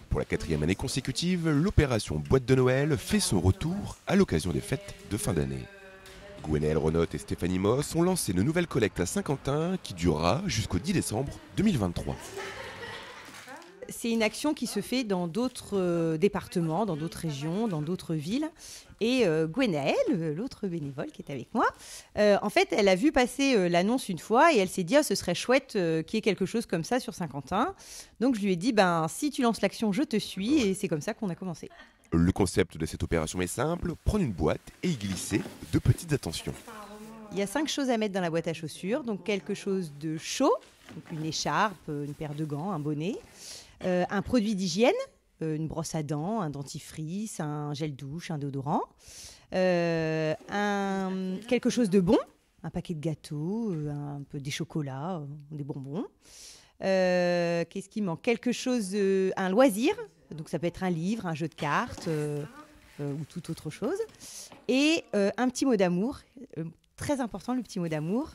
Pour la 4e année consécutive, l'opération Boîte de Noël fait son retour à l'occasion des fêtes de fin d'année. Gwenaëlle Renotte et Stéphanie Moss ont lancé une nouvelle collecte à Saint-Quentin qui durera jusqu'au 10 décembre 2023. C'est une action qui se fait dans d'autres départements, dans d'autres régions, dans d'autres villes. Et Gwenaëlle, l'autre bénévole qui est avec moi, en fait, elle a vu passer l'annonce une fois et elle s'est dit ce serait chouette qu'il y ait quelque chose comme ça sur Saint-Quentin. Donc je lui ai dit si tu lances l'action, je te suis, et c'est comme ça qu'on a commencé. Le concept de cette opération est simple, prendre une boîte et y glisser de petites attentions. Il y a 5 choses à mettre dans la boîte à chaussures, donc quelque chose de chaud, donc une écharpe, une paire de gants, un bonnet, un produit d'hygiène, une brosse à dents, un dentifrice, un gel douche, un déodorant, quelque chose de bon, un paquet de gâteaux, un peu des chocolats, des bonbons. Qu'est-ce qui manque ? Un loisir, donc ça peut être un livre, un jeu de cartes ou toute autre chose. Et un petit mot d'amour, très important le petit mot d'amour.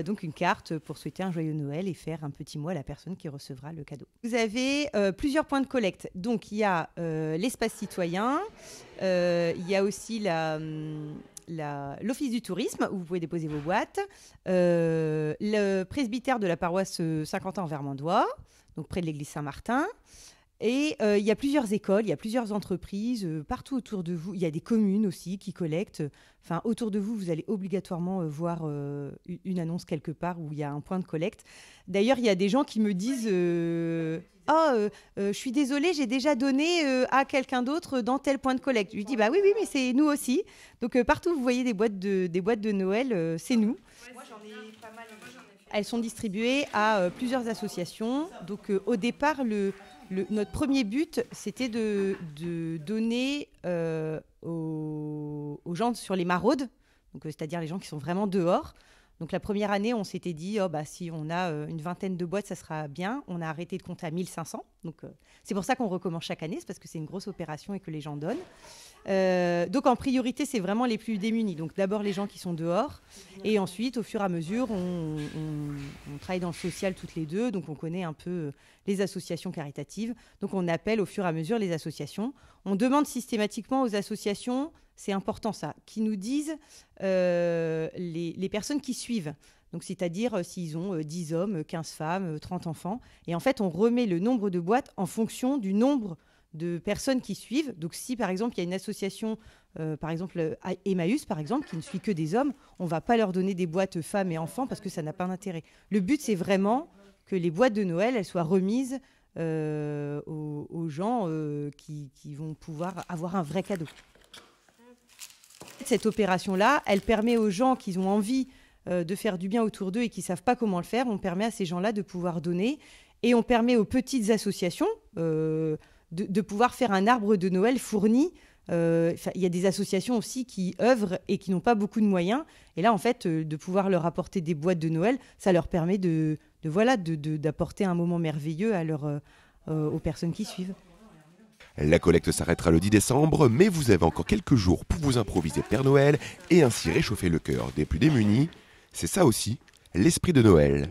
Donc une carte pour souhaiter un joyeux Noël et faire un petit mot à la personne qui recevra le cadeau. Vous avez plusieurs points de collecte. Donc il y a l'espace citoyen, il y a aussi l'office du tourisme où vous pouvez déposer vos boîtes, le presbytère de la paroisse Saint-Quentin en Vermandois, donc près de l'église Saint-Martin. Et il y a plusieurs écoles, il y a plusieurs entreprises, partout autour de vous. Il y a des communes aussi qui collectent. Enfin, autour de vous, vous allez obligatoirement voir une annonce quelque part où il y a un point de collecte. D'ailleurs, il y a des gens qui me disent je suis désolée, j'ai déjà donné à quelqu'un d'autre dans tel point de collecte. Je lui dis oui, mais c'est nous aussi. Donc partout où vous voyez des boîtes de Noël, c'est nous. Moi, j'en ai pas mal. Elles sont distribuées à plusieurs associations. Donc au départ, notre premier but, c'était de donner aux gens sur les maraudes, donc c'est-à-dire les gens qui sont vraiment dehors. Donc la première année, on s'était dit si on a une vingtaine de boîtes, ça sera bien. On a arrêté de compter à 1500. Donc c'est pour ça qu'on recommence chaque année, c'est parce que c'est une grosse opération et que les gens donnent. Donc en priorité, c'est vraiment les plus démunis. Donc d'abord les gens qui sont dehors, et ensuite au fur et à mesure, on travaille dans le social toutes les deux, donc on connaît un peu les associations caritatives. Donc on appelle au fur et à mesure les associations. On demande systématiquement aux associations, c'est important ça, qui nous disent les personnes qui suivent. Donc c'est-à-dire s'ils ont 10 hommes, 15 femmes, 30 enfants. Et en fait, on remet le nombre de boîtes en fonction du nombre de personnes qui suivent. Donc si par exemple il y a une association, par exemple Emmaüs par exemple, qui ne suit que des hommes, on ne va pas leur donner des boîtes femmes et enfants parce que ça n'a pas d'intérêt. Le but c'est vraiment que les boîtes de Noël elles soient remises aux gens qui vont pouvoir avoir un vrai cadeau. Cette opération-là, elle permet aux gens qui ont envie de faire du bien autour d'eux et qui ne savent pas comment le faire, on permet à ces gens-là de pouvoir donner, et on permet aux petites associations de pouvoir faire un arbre de Noël fourni. Il y a des associations aussi qui œuvrent et qui n'ont pas beaucoup de moyens. Et là, en fait, de pouvoir leur apporter des boîtes de Noël, ça leur permet d'apporter un moment merveilleux aux personnes qui suivent. La collecte s'arrêtera le 10 décembre, mais vous avez encore quelques jours pour vous improviser Père Noël et ainsi réchauffer le cœur des plus démunis. C'est ça aussi, l'esprit de Noël.